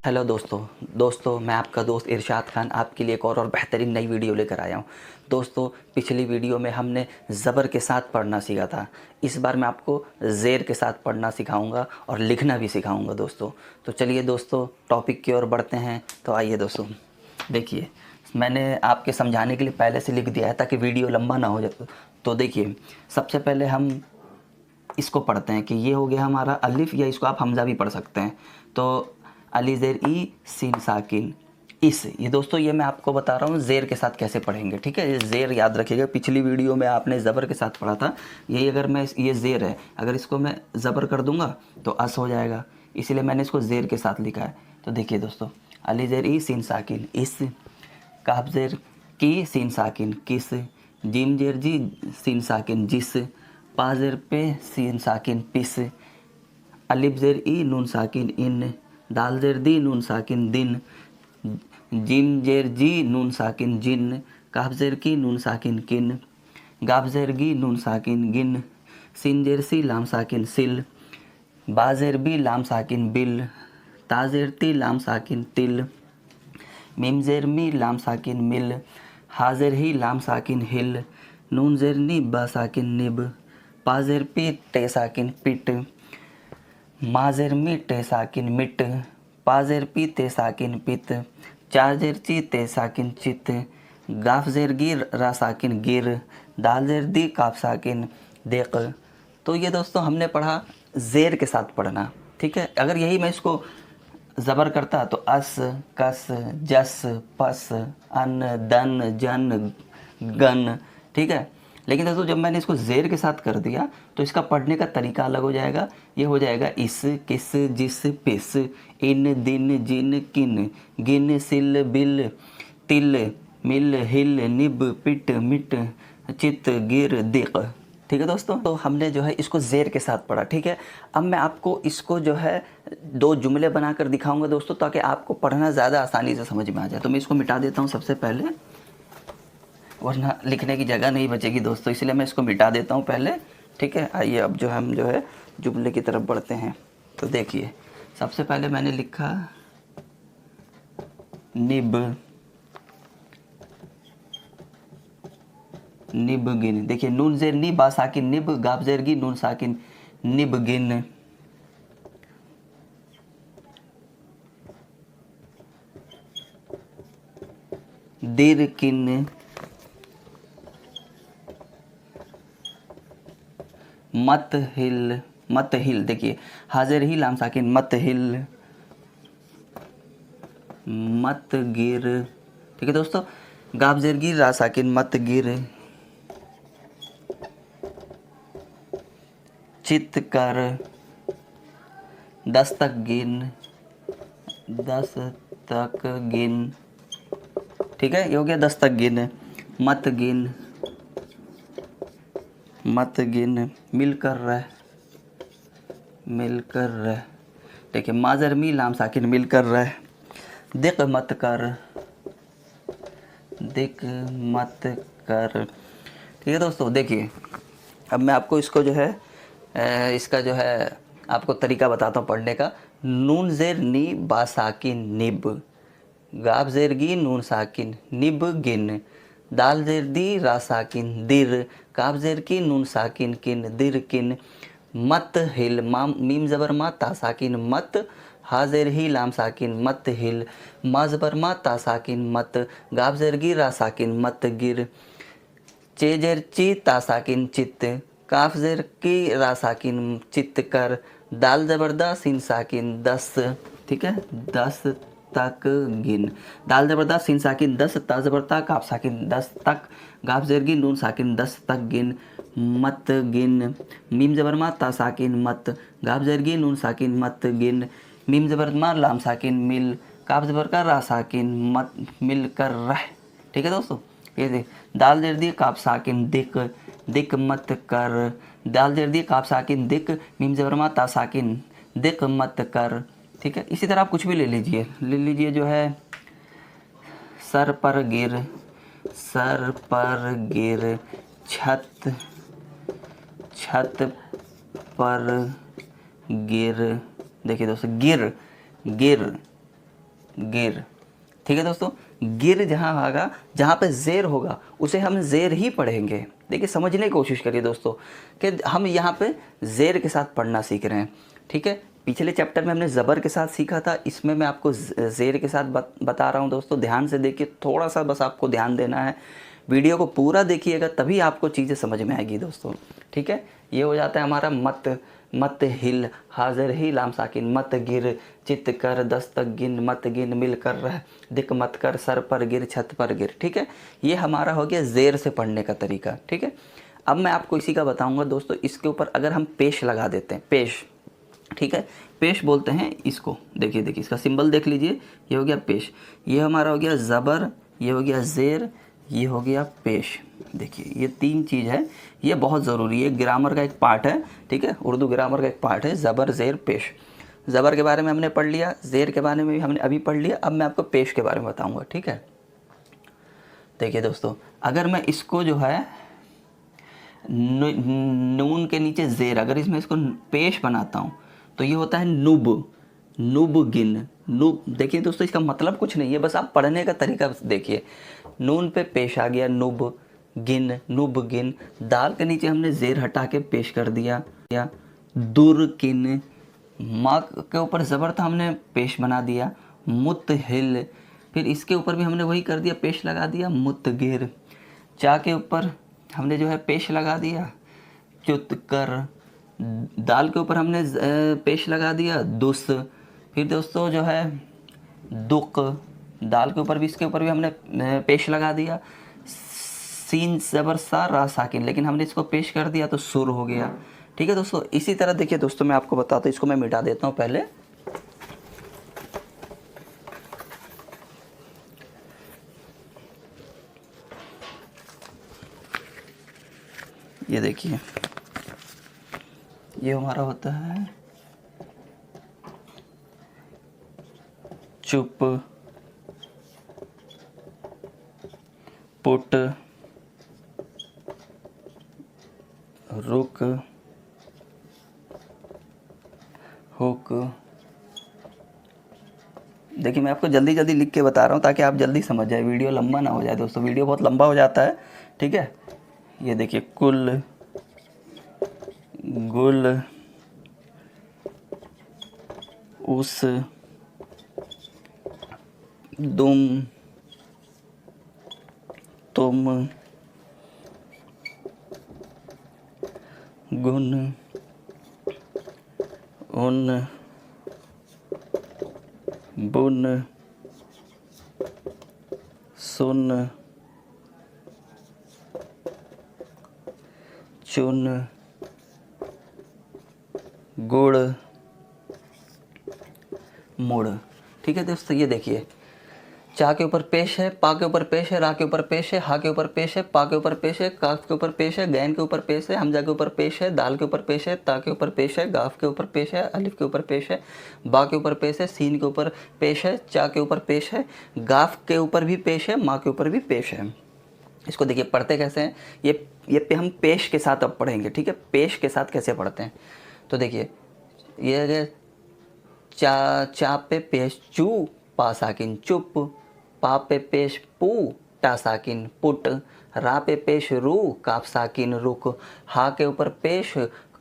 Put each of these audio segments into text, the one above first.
Hello दोस्तों मैं आपका दोस्त इरशाद खान आपके लिए एक और बेहतरीन नई वीडियो लेकर आया हूँ। दोस्तों पिछली वीडियो में हमने ज़बर के साथ पढ़ना सीखा था। इस बार मैं आपको ज़ेर के साथ पढ़ना सिखाऊंगा और लिखना भी सिखाऊंगा दोस्तों। तो चलिए दोस्तों टॉपिक की ओर बढ़ते हैं। तो आइए दोस्तों, देखिए मैंने आपके समझाने के लिए पहले से लिख दिया है ताकि वीडियो लंबा ना हो जाए। तो देखिए सबसे पहले हम इसको पढ़ते हैं कि ये हो गया हमारा अलिफ, या इसको आप हमज़ा भी पढ़ सकते हैं। तो अली ज़ेर ई सीन साकिन इस, ये दोस्तों ये मैं आपको बता रहा हूँ ज़ेर के साथ कैसे पढ़ेंगे, ठीक है। ये ज़ेर याद रखिएगा, पिछली वीडियो में आपने ज़बर के साथ पढ़ा था। यही अगर मैं ये ज़ेर है, अगर इसको मैं ज़बर कर दूंगा तो अस हो जाएगा, इसीलिए मैंने इसको ज़ेर के साथ लिखा है। तो देखिए दोस्तों, अली ज़ेर ई सीन साकिन इस, काफ ज़ेर की सीन साकिन किस, जीम ज़ेर जी सीन साकिन जिस, पा ज़ेर पे सीन साकिन पिस, अलिफ ज़ेर ई नून साकिन इन, दाल ज़ेर दी नून साकिन दिन, जिम ज़ेर जी नून साकिन जिन, काफ ज़ेर की नून साकिन किन, गाफ ज़ेर गी नून साकिन गिन, सिन ज़ेर सी लाम साकिन सिल, बा ज़ेर बी लाम साकिन बिल, ता ज़ेर ती लाम साकिन तिल, मीम ज़ेर मी लाम साकिन मिल, हा ज़ेर ही लाम साकिन हिल, नून ज़ेर नी बा साकिन निब, पा ज़ेर पी टे साकिन पिट, मा ज़ेर मी टे साकिन मिट, पा ज़ेर पी ते साकिन पित, चा ज़ेर ची ते साकिन चित, गाफ ज़ेर गिर रा साकिन गिर, दाल ज़ेर दी काफ साकिन देक। तो ये दोस्तों हमने पढ़ा ज़ेर के साथ पढ़ना, ठीक है। अगर यही मैं इसको ज़बर करता तो अस, कस, जस, पस, अन, दन, जन, गन, ठीक है। लेकिन दोस्तों जब मैंने इसको ज़ेर के साथ कर दिया तो इसका पढ़ने का तरीका अलग हो जाएगा। ये हो जाएगा इस, किस, जिस, पिस, इन, दिन, जिन, किन, गिन, सिल, बिल, तिल, मिल, हिल, निब, पिट, मिट, चित, गिर, दिक, ठीक है दोस्तों। तो हमने जो है इसको ज़ेर के साथ पढ़ा, ठीक है। अब मैं आपको इसको जो है दो जुमले बनाकर दिखाऊंगा दोस्तों, ताकि आपको पढ़ना ज़्यादा आसानी से समझ में आ जाए। तो मैं इसको मिटा देता हूँ सबसे पहले, वरना लिखने की जगह नहीं बचेगी दोस्तों, इसलिए मैं इसको मिटा देता हूँ पहले, ठीक है। आइए अब जो हम जो है जुमले की तरफ बढ़ते हैं। तो देखिए सबसे पहले मैंने लिखा निब, निब गिन। देखिए नून ज़ेर नी बा साकिन निब, गाफ ज़ेर गी नून साकिन निब गिन, दिर किन, मत हिल, मत हिल। देखिए हाजिर ही लाम साकिन मत हिल, मत गिर, ठीक है दोस्तों। गाफ ज़ेर गिर रा साकिन मत गिर, चित कर, दस तक गिन, दस तक गिन, ठीक है। ये हो गया 10 तक गिन। मत गिन, मत गिन, मिलकर रह, मिलकर रह, देखिए माजर मी लाम साकिन मिलकर रह, दिक मत कर, दिक मत कर, ठीक है दोस्तों। देखिए अब मैं आपको इसको जो है इसका जो है आपको तरीका बताता हूँ पढ़ने का। नून ज़ेर नी बा साकिन निब, गाफ ज़ेर गी नून साकिन निब गिन, दाल ज़ेर दी रा साकिन दिर, काफ ज़ेर की नून साकिन किन दिर किन, मत हिल, माम मीम ज़बर मा ता साकिन मत, हा ज़ेर ही लाम साकिन मत हिल, मा ज़बर मा ता साकिन मत, गाफ ज़ेर गी रा साकिन मत गिर, चे ज़ेर ची ता साकिन चित, काफ ज़ेर की रा साकिन चित कर, दाल ज़बर दा सीन साकिन दस, ठीक है। 10 तक गिन, दाल ज़बर दा सीन साकिन 10, ता ज़बर ता काफ साकिन 10 तक, गाफ ज़ेर गी नून साकिन 10 तक गिन, मत गिन, मीम ज़बर मा ता साकिन मत, गाफ ज़ेर गी नून साकिन मत गिन, मीम ज़बर मा लाम साकिन मिल, काफ ज़बर का रा साकिन मत मिल कर रह, ठीक है दोस्तों। ये देख, दाल ज़ेर दी काफ साकिन दिक, दिक मत कर, दाल ज़ेर दी काफ साकिन दिक, मीम ज़बर मा ता साकिन दिक मत कर, ठीक है। इसी तरह आप कुछ भी ले लीजिए जो है सर पर गिर, सर पर गिर, छत, छत पर गिर, देखिए दोस्तों गिर, गिर, गिर। ठीक है दोस्तों, गिर जहाँ होगा, जहाँ पे ज़ेर होगा उसे हम ज़ेर ही पढ़ेंगे। देखिए समझने की कोशिश करिए दोस्तों कि हम यहाँ पे ज़ेर के साथ पढ़ना सीख रहे हैं। ठीक है, पिछले चैप्टर में हमने ज़बर के साथ सीखा था, इसमें मैं आपको ज़ेर के साथ बता रहा हूँ दोस्तों। ध्यान से देखिए, थोड़ा सा बस आपको ध्यान देना है, वीडियो को पूरा देखिएगा तभी आपको चीज़ें समझ में आएगी दोस्तों। ठीक है, ये हो जाता है हमारा मत, मत हिल, हाजिर ही लाम साकिन, मत गिर, चित कर, दस्तक गिन, मत गिन, मिल कर रह, दिक मत कर, सर पर गिर, छत पर गिर। ठीक है, ये हमारा हो गया ज़ेर से पढ़ने का तरीका। ठीक है, अब मैं आपको इसी का बताऊंगा दोस्तों। इसके ऊपर अगर हम पेश लगा देते हैं, पेश, ठीक है, पेश बोलते हैं इसको। देखिए देखिए इसका सिंबल देख लीजिए, ये हो गया पेश, ये हमारा हो गया ज़बर, ये हो गया ज़ेर, ये हो गया पेश। देखिए ये तीन चीज़ है, ये बहुत ज़रूरी है, ग्रामर का एक पार्ट है। ठीक है, उर्दू ग्रामर का एक पार्ट है, ज़बर ज़ेर पेश। ज़बर के बारे में हमने पढ़ लिया, ज़ेर के बारे में भी हमने अभी पढ़ लिया, अब मैं आपको पेश के बारे में बताऊंगा। ठीक है, देखिए दोस्तों, अगर मैं इसको जो है नून के नीचे ज़ेर, अगर इसमें इसको पेश बनाता हूँ तो ये होता है नुब, नुब गिन, नुब। देखिए दोस्तों इसका मतलब कुछ नहीं है, बस आप पढ़ने का तरीका देखिए। नून पे पेश आ गया, नुब गिन, नुब गिन। दाल के नीचे हमने ज़ेर हटा के पेश कर दिया, या दुर किन। माँ के ऊपर ज़बर था, हमने पेश बना दिया, मुत हिल। फिर इसके ऊपर भी हमने वही कर दिया, पेश लगा दिया, मुत गिर। चा के ऊपर हमने जो है पेश लगा दिया, चुत कर। दाल के ऊपर हमने पेश लगा दिया, दुस। फिर दोस्तों जो है दुक, दाल के ऊपर भी, इसके ऊपर भी हमने पेश लगा दिया। सीन ज़बर सा रा साकिन, लेकिन हमने इसको पेश कर दिया तो सुर हो गया। ठीक है दोस्तों, इसी तरह देखिए दोस्तों मैं आपको बताता हूँ, इसको मैं मिटा देता हूँ पहले। ये देखिए, ये हमारा होता है चुप, पुट, रुक, हुक। देखिए मैं आपको जल्दी जल्दी लिख के बता रहा हूँ ताकि आप जल्दी समझ जाए, वीडियो लंबा ना हो जाए दोस्तों, वीडियो बहुत लंबा हो जाता है। ठीक है, ये देखिए कुल, गुल, उस, दुम, तुम, गुन, उन, बुन, सुन, चुन, गुड़, मुड़। ठीक है दोस्तों, ये देखिए चा के ऊपर पेश है, पा के ऊपर पेश है, रा के ऊपर पेश है, हा के ऊपर पेश है, पा के ऊपर पेश है, काफ के ऊपर पेश है, गैन के ऊपर पेश है, हमजा के ऊपर पेश है, दाल के ऊपर पेश है, ता के ऊपर पेश है, गाफ के ऊपर पेश है, अलिफ के ऊपर पेश है, बा के ऊपर पेश है, सीन के ऊपर पेश है, चा के ऊपर पेश है, गाफ के ऊपर भी पेश है, माँ के ऊपर भी पेश है। इसको देखिए पढ़ते कैसे हैं, ये पे हम पेश के साथ अब पढ़ेंगे। ठीक है, पेश के साथ कैसे पढ़ते हैं, तो देखिए ये चा पे पेश चू, पा साकिन चुप, पा पे पेश पू, टा साकिन पुट, रा पे पेश रू, काफ साकिन रुक, हा के ऊपर पेश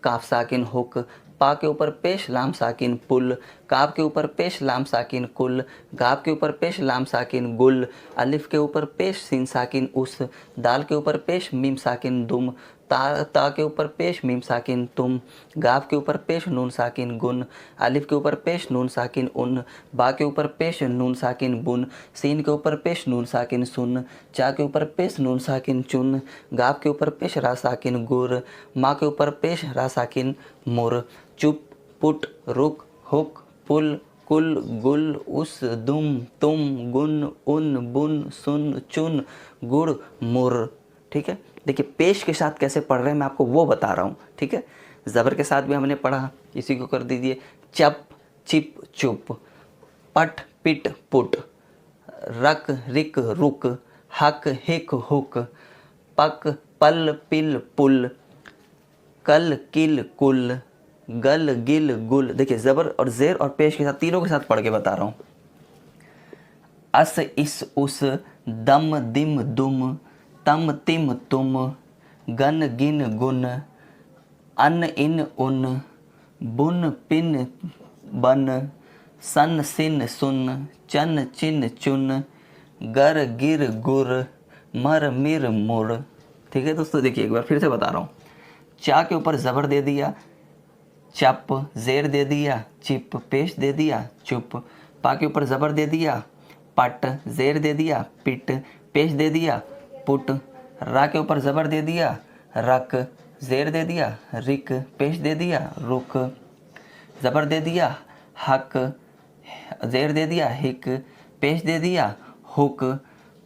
काफ साकिन हुक, पा के ऊपर पेश लाम साकिन पुल, काफ के ऊपर पेश लाम साकिन कुल, गाफ के ऊपर पेश लाम साकिन गुल, अलिफ के ऊपर पेश सीन साकिन उस, दाल के ऊपर पेश मीम साकिन दुम, ता के ऊपर पेश मीम साकिन तुम, गाफ के ऊपर पेश नून साकिन गुन, अलिफ के ऊपर पेश नून साकिन उन, बा के ऊपर पेश नून साकिन बुन, सीन के ऊपर पेश नून साकिन सुन, चा के ऊपर पेश नून साकिन चुन, गाफ के ऊपर पेश रा साकिन गुर, माँ के ऊपर पेश रा साकिन मुर, चुप, पुट, रुक, हुक, पुल, कुल, गुल, उस, दुम, तुम, गुन, उन, बुन, सुन, चुन, गुड़, मुर। ठीक है, देखिए पेश के साथ कैसे पढ़ रहे हैं मैं आपको वो बता रहा हूँ। ठीक है, ज़बर के साथ भी हमने पढ़ा, इसी को कर दीजिए, चप, चिप, चुप, पट, पिट, पुट, रक, रिक, रुक, हक, हिक, हुक, पक, पल, पिल, पुल, कल, किल, कुल, गल, गिल, गुल। देखिए ज़बर और ज़ेर और पेश के साथ, तीनों के साथ पढ़ के बता रहा हूँ। अस इस उस दम दिम दुम तम तिम तुम गन गिन गुन अन इन उन बुन पिन बन सन सिन सुन चन चिन चुन गर गिर गुर मर मिर मुर। ठीक है दोस्तों, देखिए एक बार फिर से बता रहा हूँ। चा के ऊपर ज़बर दे दिया चप, जेर दे दिया चिप, पेश दे दिया चुप। पा के ऊपर ज़बर दे दिया पट, जेर दे दिया पिट, पेश दे दिया पुट। रा के ऊपर ज़बर दे दिया रक, जेर दे दिया रिक, पेश दे दिया रुक। ज़बर दे दिया हक, जेर दे दिया हिक, पेश दे दिया हुक।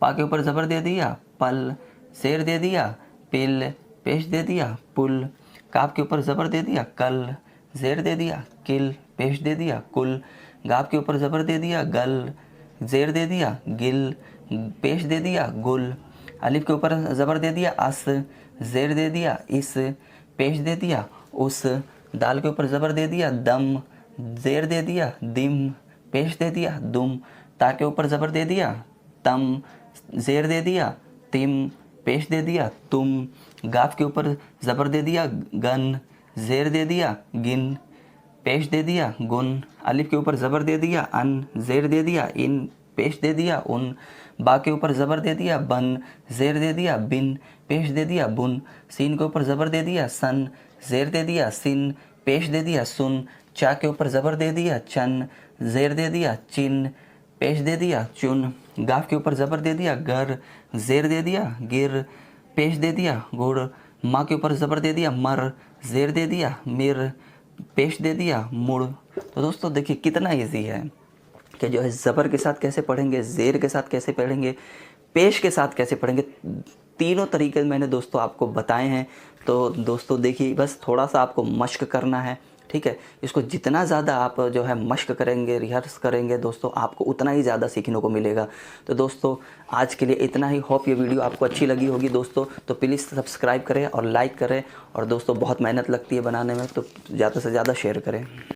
पा के ऊपर ज़बर दे दिया पल, जेर दे दिया पिल, पेश दे दिया पुल। काफ के ऊपर ज़बर दे दिया कल, जेर दे दिया किल, पेश दे दिया कुल। गाफ के ऊपर ज़बर दे दिया गल, जेर दे दिया गिल, पेश दे दिया गुल। अलिफ के ऊपर ज़बर दे दिया अस, जेर दे दिया इस, पेश दे दिया उस। दाल के ऊपर ज़बर दे दिया दम, जेर दे दिया दिम, पेश दे दिया दुम। ता के ऊपर ज़बर दे दिया तम, जेर दे दिया तिम, पेश दे दिया तुम। गाफ के ऊपर ज़बर दे दिया गन, जेर दे दिया गिन, पेश दे दिया गुन। अलिफ के ऊपर ज़बर दे दिया अन, जेर दे दिया इन, पेश दे दिया उन। बा के ऊपर ज़बर दे दिया बन, जेर दे दिया बिन, पेश दे दिया बुन। सीन के ऊपर ज़बर दे दिया सन, जेर दे दिया सिन, पेश दे दिया सुन। चा के ऊपर ज़बर दे दिया चन, जेर दे दिया चिन, पेश दे दिया चुन। गाफ के ऊपर ज़बर दे दिया गर, जेर दे दिया गिर, पेश दे दिया गुड़। माँ के ऊपर ज़बर दे दिया मर, जेर दे दिया मिर, पेश दे दिया मुड़। तो दोस्तों देखिए कितना इजी है कि जो है ज़बर के साथ कैसे पढ़ेंगे, ज़ेर के साथ कैसे पढ़ेंगे, पेश के साथ कैसे पढ़ेंगे। तीनों तरीके मैंने दोस्तों आपको बताए हैं। तो दोस्तों देखिए बस थोड़ा सा आपको मश्क करना है, ठीक है। इसको जितना ज़्यादा आप जो है मश्क करेंगे, रिहर्स करेंगे दोस्तों, आपको उतना ही ज़्यादा सीखने को मिलेगा। तो दोस्तों आज के लिए इतना ही। होप ये वीडियो आपको अच्छी लगी होगी दोस्तों। तो प्लीज़ सब्सक्राइब करें और लाइक करें, और दोस्तों बहुत मेहनत लगती है बनाने में, तो ज़्यादा से ज़्यादा शेयर करें।